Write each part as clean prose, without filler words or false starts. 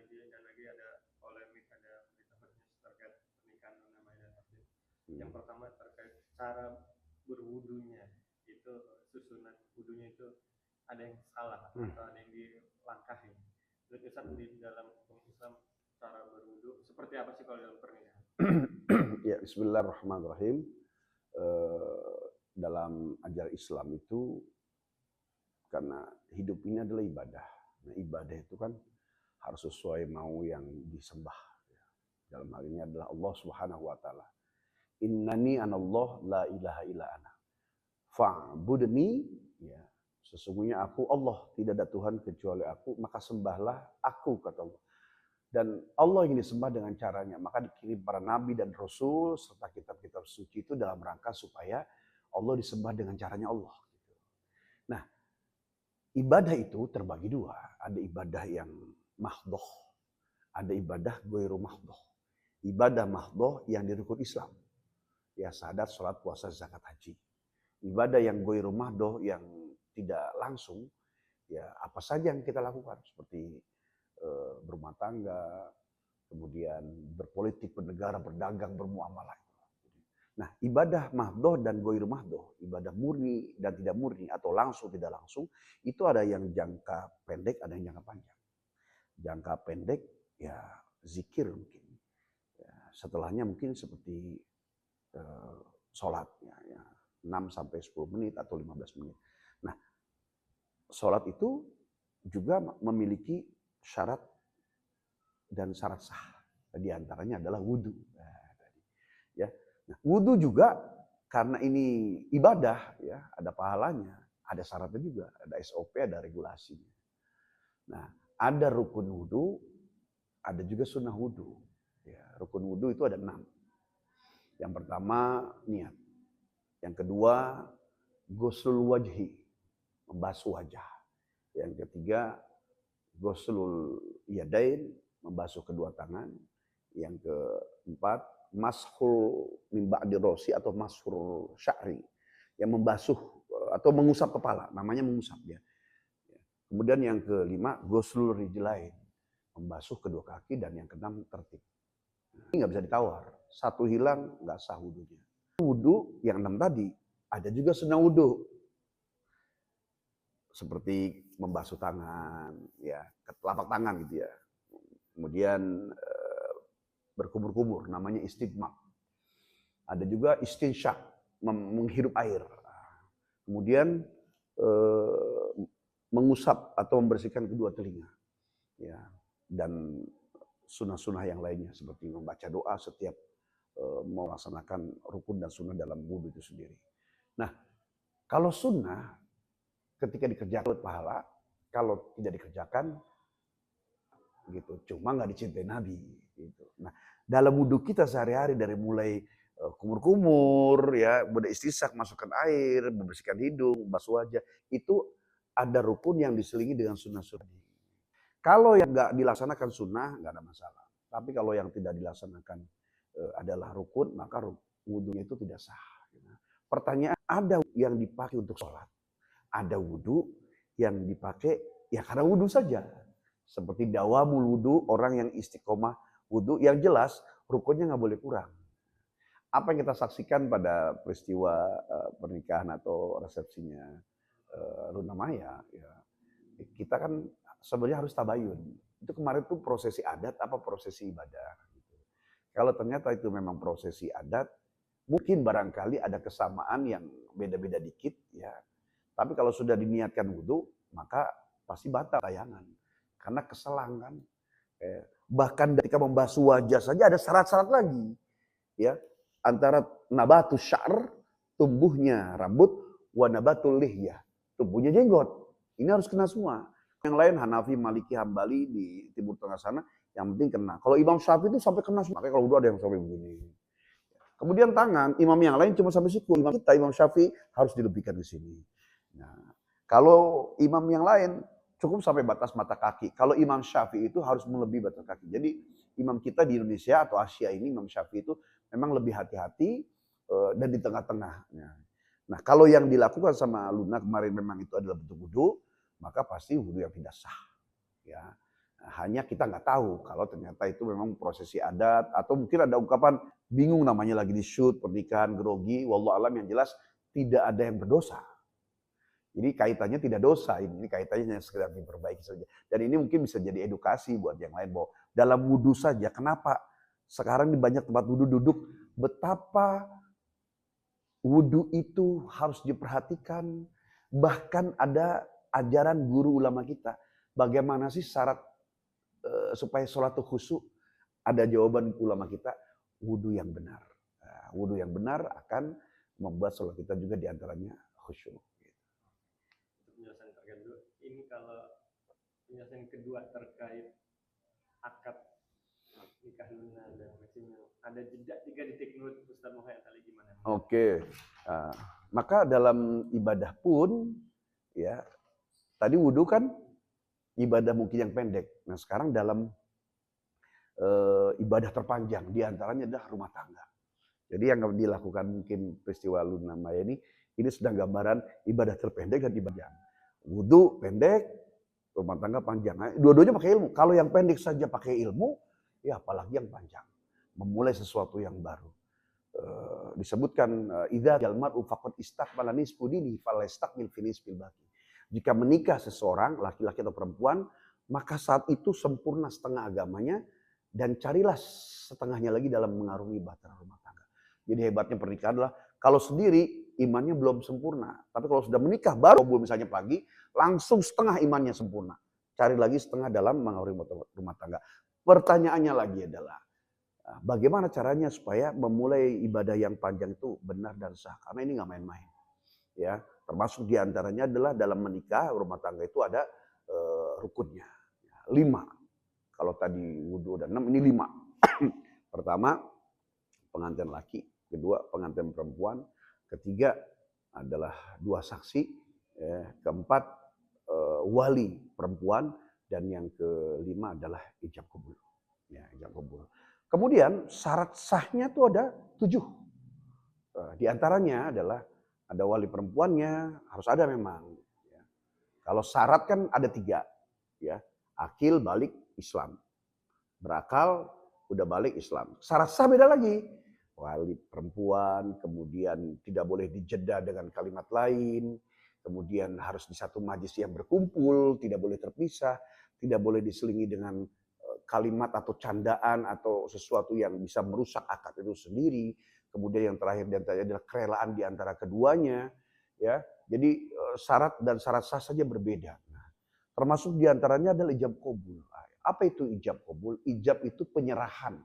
dan lagi ada polemik, ada berita hoax terkait pernikahan Luna Maya dan Afif. Yang pertama terkait cara berwudunya, itu susunan wudunya itu ada yang salah atau ada yang dilangkahi. Menurut Ustaz, di dalam hukum Islam cara berwudu seperti apa sih kalau dalam pernikahan? Ya, Bismillahirrahmanirrahim. Dalam ajaran Islam itu, karena hidup ini adalah ibadah. Nah, ibadah itu kan harus sesuai mau yang disembah. Dalam hal ini adalah Allah Subhanahu wa taala. Innani anallah la ilaha illa ana. Fa'budni, ya. Sesungguhnya aku Allah, tidak ada Tuhan kecuali aku, maka sembahlah aku, kata Allah. Dan Allah ingin disembah dengan caranya, maka dikirim para nabi dan rasul serta kitab-kitab suci itu dalam rangka supaya Allah disembah dengan caranya Allah. Nah, ibadah itu terbagi dua. Ada ibadah yang mahdoh, ada ibadah ghairu mahdoh. Ibadah mahdoh yang di rukun Islam, ya syahadat, sholat, puasa, zakat, haji. Ibadah yang ghairu mahdoh yang tidak langsung, ya apa saja yang kita lakukan seperti berumah tangga, kemudian berpolitik, bernegara, berdagang, bermuamalah. Nah, ibadah mahdoh dan ghairu mahdoh, ibadah murni dan tidak murni atau langsung tidak langsung, itu ada yang jangka pendek, ada yang jangka panjang. Jangka pendek ya zikir mungkin. Ya, setelahnya mungkin seperti sholat ya 6 sampai 10 menit atau 15 menit. Nah, sholat itu juga memiliki syarat dan syarat sah. Di antaranya adalah wudhu. Ya, nah, wudhu juga karena ini ibadah, ya ada pahalanya, ada syaratnya juga, ada SOP, ada regulasinya. Nah, ada rukun wudhu, ada juga sunnah wudhu. Ya, rukun wudhu itu ada 6. Yang pertama niat, yang kedua ghuslul wajhi, membasuh wajah, yang ketiga ghuslul yadain, membasuh kedua tangan. Yang keempat, mashul min ba'di rosi atau mashul sya'ri, yang membasuh atau mengusap kepala, namanya mengusap ya. Kemudian yang kelima, ghuslul rijlain, membasuh kedua kaki, dan yang keenam tertib. Ini nggak bisa ditawar, satu hilang nggak sah wudunya. Wudu yang 6 tadi, ada juga sunnah wudu. Seperti membasuh tangan, ya, telapak tangan gitu ya. Kemudian berkumur-kumur, namanya istijmar. Ada juga istinsyak, menghirup air. Kemudian mengusap atau membersihkan kedua telinga. Ya, dan sunnah-sunnah yang lainnya seperti membaca doa setiap melaksanakan rukun dan sunnah dalam wudu itu sendiri. Nah, kalau sunnah ketika dikerjakan pahala, kalau tidak dikerjakan gitu, cuma nggak dicintai Nabi gitu. Nah, dalam wudhu kita sehari-hari dari mulai kumur-kumur ya, beristisyak, masukkan air, membersihkan hidung, basuh wajah, itu ada rukun yang diselingi dengan sunnah-sunnah. Kalau yang nggak dilaksanakan sunnah nggak ada masalah. Tapi kalau yang tidak dilaksanakan adalah rukun, maka wudhunya itu tidak sah. Pertanyaan, ada yang dipakai untuk sholat, ada wudhu yang dipakai ya karena wudhu saja. Seperti dawamul wudhu, orang yang istiqomah wudhu, yang jelas rukunnya nggak boleh kurang. Apa yang kita saksikan pada peristiwa pernikahan atau resepsinya Luna Maya, ya, kita kan sebenarnya harus tabayun. Itu kemarin tuh prosesi adat apa prosesi ibadah. Gitu. Kalau ternyata itu memang prosesi adat, mungkin barangkali ada kesamaan yang beda-beda dikit, ya. Tapi kalau sudah diniatkan wudhu, maka pasti batal tayangan. Karena keselang kan. Bahkan ketika membasuh wajah saja ada syarat-syarat lagi. Ya, antara nabatus syar, tumbuhnya rambut, wa nabatul lihyah, tumbuhnya jenggot. Ini harus kena semua. Yang lain Hanafi, Maliki, Hambali di Timur Tengah sana, yang penting kena. Kalau Imam Syafi'i itu sampai kena semua. Makanya kalau udah ada yang sampai begini. Kemudian tangan, imam yang lain cuma sampai siku. Imam kita, Imam Syafi'i harus dilebihkan ke sini. Nah, kalau imam yang lain cukup sampai batas mata kaki. Kalau Imam Syafi'i itu harus melebihi batas kaki. Jadi imam kita di Indonesia atau Asia ini, Imam Syafi'i itu memang lebih hati-hati dan di tengah-tengah. Nah, kalau yang dilakukan sama Luna kemarin memang itu adalah bentuk wudhu, maka pasti wudhu yang tidak sah. Ya, Hanya kita nggak tahu kalau ternyata itu memang prosesi adat atau mungkin ada ungkapan bingung namanya lagi di shoot pernikahan grogi, wallahu alam, yang jelas tidak ada yang berdosa. Jadi kaitannya tidak dosa, ini kaitannya hanya sekedar diperbaiki saja. Dan ini mungkin bisa jadi edukasi buat yang lain bahwa dalam wudhu saja, kenapa sekarang di banyak tempat wudhu duduk, betapa wudhu itu harus diperhatikan. Bahkan ada ajaran guru ulama kita, bagaimana sih syarat supaya sholat itu khusyuk? Ada jawaban ulama kita, wudhu yang benar. Wudhu yang benar akan membuat sholat kita juga diantaranya khusyuk. Penjelasan terkait dulu. Ini kalau penjelasan kedua terkait akad nikah Luna dan Maximil, ada jeda 3 detik menurut Ustaz Muhammad tadi gimana? Oke, maka dalam ibadah pun ya tadi wudhu kan ibadah mungkin yang pendek. Nah sekarang dalam ibadah terpanjang diantaranya adalah rumah tangga. Jadi yang dilakukan mungkin peristiwa Luna Maya ini sedang gambaran ibadah terpendek dan ibadah. Wudhu pendek, rumah tangga panjang. Nah, dua-duanya pakai ilmu. Kalau yang pendek saja pakai ilmu, ya apalagi yang panjang. Memulai sesuatu yang baru. Disebutkan idza jalmar'u faqad istaqbala nisfu dinihi falyastaqbil fi nisfil baqi. Jika menikah seseorang, laki-laki atau perempuan, maka saat itu sempurna setengah agamanya dan carilah setengahnya lagi dalam mengarungi bahtera rumah tangga. Jadi hebatnya pernikahan adalah kalau sendiri imannya belum sempurna, tapi kalau sudah menikah baru misalnya pagi, langsung setengah imannya sempurna. Cari lagi setengah dalam mengarungi rumah tangga. Pertanyaannya lagi adalah bagaimana caranya supaya memulai ibadah yang panjang itu benar dan sah? Karena ini nggak main-main. Ya, termasuk diantaranya adalah dalam menikah rumah tangga itu ada rukunnya. 5. Kalau tadi wudhu ada 6, ini 5. Pertama, pengantin laki. Kedua, pengantin perempuan. Ketiga adalah 2 saksi. Keempat, wali perempuan. Dan yang kelima adalah ijab kabul. Ya, ijab kabul. Kemudian syarat sahnya itu ada 7. Di antaranya adalah ada wali perempuannya, harus ada memang. Ya. Kalau syarat kan ada 3. Ya. Akil, balik, Islam. Berakal, udah balik, Islam. Syarat sah beda lagi. Wali perempuan, kemudian tidak boleh dijeda dengan kalimat lain, kemudian harus di satu majlis yang berkumpul, tidak boleh terpisah, tidak boleh diselingi dengan kalimat atau candaan atau sesuatu yang bisa merusak akad itu sendiri. Kemudian yang terakhir adalah kerelaan di antara keduanya. Ya, jadi syarat dan syarat sah saja berbeda. Nah, termasuk di antaranya adalah ijab kabul. Apa itu ijab kabul? Ijab itu penyerahan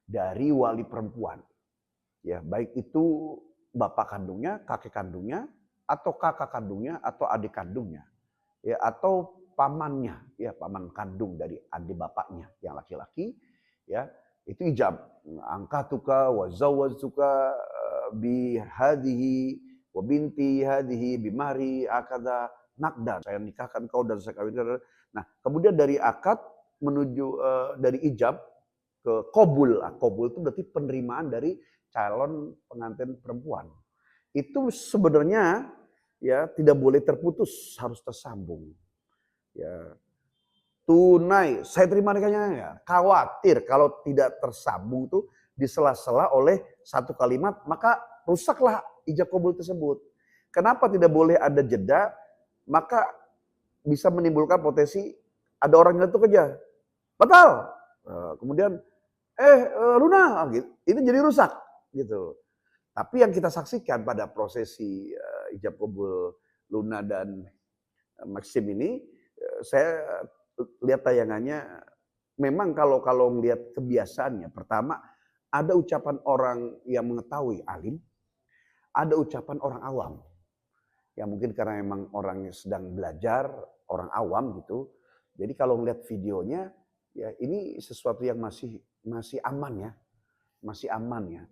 dari wali perempuan. Ya, baik itu bapak kandungnya, kakek kandungnya, atau kakak kandungnya, atau adik kandungnya. Ya, atau pamannya, ya paman kandung dari adik bapaknya yang laki-laki, ya itu ijab. Angkatuka wa zawwajtuka bi hadhihi wa binti hadhihi bi mahri akada nakdan. Saya nikahkan kau dan saya kawinkan. Nah, kemudian dari akad menuju dari ijab ke qabul. Qabul itu berarti penerimaan dari calon pengantin perempuan. Itu sebenarnya ya tidak boleh terputus, harus tersambung. Ya, tunai, saya terima nikahnya ya. Khawatir kalau tidak tersambung tuh disela-sela oleh satu kalimat, maka rusaklah ijab kabul tersebut. Kenapa tidak boleh ada jeda? Maka bisa menimbulkan potensi ada orang yang tuh kerja batal. Kemudian Luna gitu. Itu jadi rusak gitu. Tapi yang kita saksikan pada prosesi ijab kabul Luna dan Maxim ini, saya lihat tayangannya, memang kalau melihat kebiasaannya, pertama ada ucapan orang yang mengetahui alim, ada ucapan orang awam. Ya mungkin karena memang orang yang sedang belajar, orang awam gitu. Jadi kalau melihat videonya, ya ini sesuatu yang masih aman ya, masih aman ya.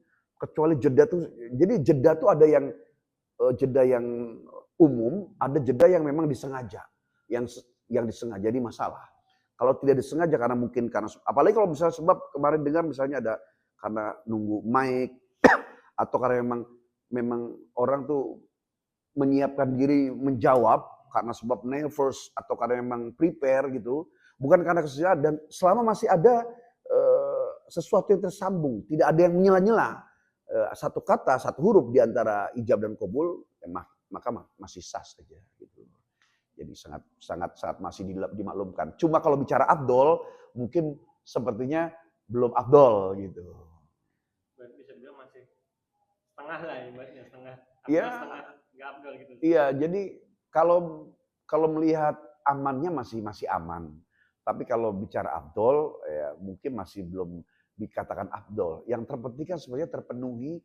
Kecuali jeda tuh, jadi jeda tuh ada yang jeda yang umum, ada jeda yang memang disengaja, yang disengaja jadi masalah. Kalau tidak disengaja karena mungkin karena apalagi kalau misalnya sebab kemarin dengar misalnya ada karena nunggu mic atau karena memang orang tuh menyiapkan diri menjawab karena sebab nervous atau karena memang prepare gitu, Bukan karena kesusilaan, dan selama masih ada sesuatu yang tersambung, tidak ada yang menyela-nyela satu kata, satu huruf di antara ijab dan qabul, maka masih sah saja gitu. Jadi sangat masih dimaklumkan. Cuma kalau bicara afdol, mungkin sepertinya belum afdol gitu. Berarti bisa dibilang masih setengah lah ibaratnya, setengah afdol, Ya, setengah nggak afdol gitu. Iya, jadi kalau melihat amannya masih aman. Tapi kalau bicara afdol, ya mungkin masih belum dikatakan afdol. Yang terpenting kan sebenarnya terpenuhi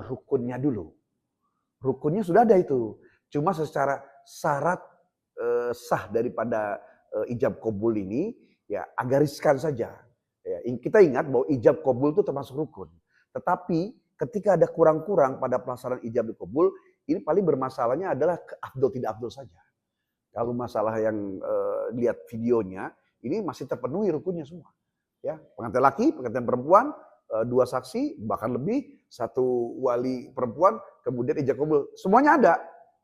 rukunnya dulu. Rukunnya sudah ada itu. Cuma secara syarat sah daripada ijab qabul ini, ya agariskan saja. Ya, kita ingat bahwa ijab qabul itu termasuk rukun. Tetapi ketika ada kurang-kurang pada pelaksanaan ijab dan qabul, ini paling bermasalahnya adalah afdol tidak afdol saja. Kalau masalah yang lihat videonya, ini masih terpenuhi rukunnya semua. Ya, pengantin laki, pengantin perempuan, 2 saksi, bahkan lebih, 1 wali perempuan, kemudian ijab qabul, semuanya ada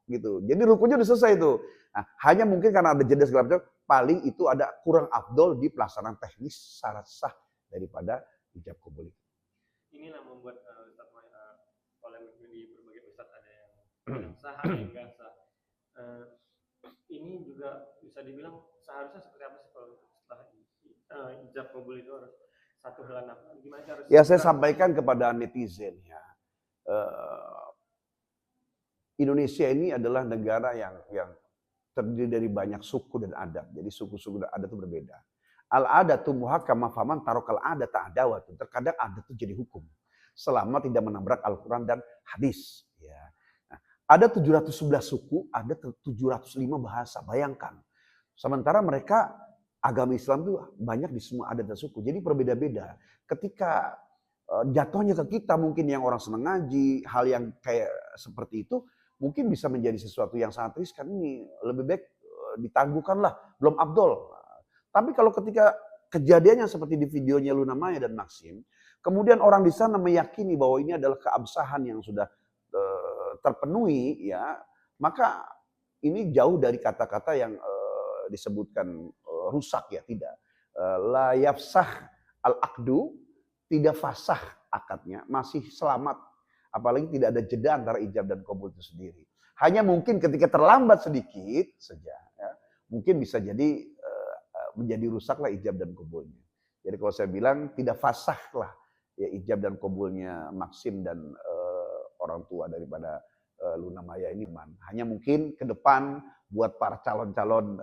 gitu. Jadi rukunnya udah selesai itu. Nah, hanya mungkin karena ada jeda segala macam, paling itu ada kurang afdol di pelaksanaan teknis syarat sah daripada ijab qabul. Inilah membuat polemik di berbagai ustadz, ada yang sah, ada yang enggak sah. Ini juga bisa dibilang seharusnya seperti apa sih kalau setelah ijab qabul itu harus satu helai nafas? Gimana harus? Ya, saya sampaikan kepada netizen ya. Indonesia ini adalah negara yang terdiri dari banyak suku dan adat. Jadi suku-suku dan adat itu berbeda. Al-adatu muhakkamah faman tarokal adata adawatu. Terkadang adat itu jadi hukum selama tidak menabrak Al-Quran dan hadis. Ya. Nah, ada 711 suku, ada 705 bahasa. Bayangkan. Sementara mereka agama Islam itu banyak di semua adat dan suku. Jadi berbeda-beda. Ketika jatuhnya ke kita, mungkin yang orang senang ngaji, hal yang kayak seperti itu, mungkin bisa menjadi sesuatu yang sangat riskan. Ini lebih baik ditangguhkanlah, belum afdol. Tapi kalau ketika kejadiannya seperti di videonya Luna Maya dan Maxim, kemudian orang di sana meyakini bahwa ini adalah keabsahan yang sudah terpenuhi, ya, maka ini jauh dari kata-kata yang disebutkan rusak, ya, tidak. La yafsah al-aqdu, tidak fasah akadnya, masih selamat. Apalagi tidak ada jeda antara ijab dan qabul itu sendiri. Hanya mungkin ketika terlambat sedikit saja, ya, mungkin bisa jadi menjadi rusaklah ijab dan qabulnya. Jadi kalau saya bilang tidak fasah lah ya ijab dan qabulnya Maxim dan orang tua daripada Luna Maya ini. Hanya mungkin ke depan buat para calon-calon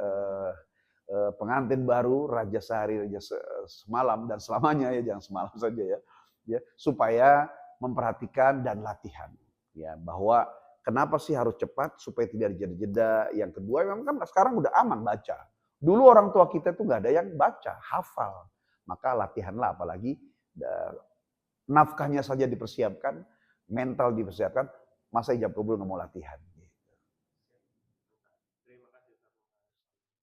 pengantin baru, raja sehari, raja semalam, dan selamanya, ya, jangan semalam saja ya, supaya memperhatikan dan latihan, ya, bahwa kenapa sih harus cepat supaya tidak jeda-jeda. Yang kedua, memang kan sekarang udah aman baca. Dulu orang tua kita tuh nggak ada yang baca, hafal, maka latihanlah, apalagi nafkahnya saja dipersiapkan, mental dipersiapkan, masa ijab qabul nggak mau latihan.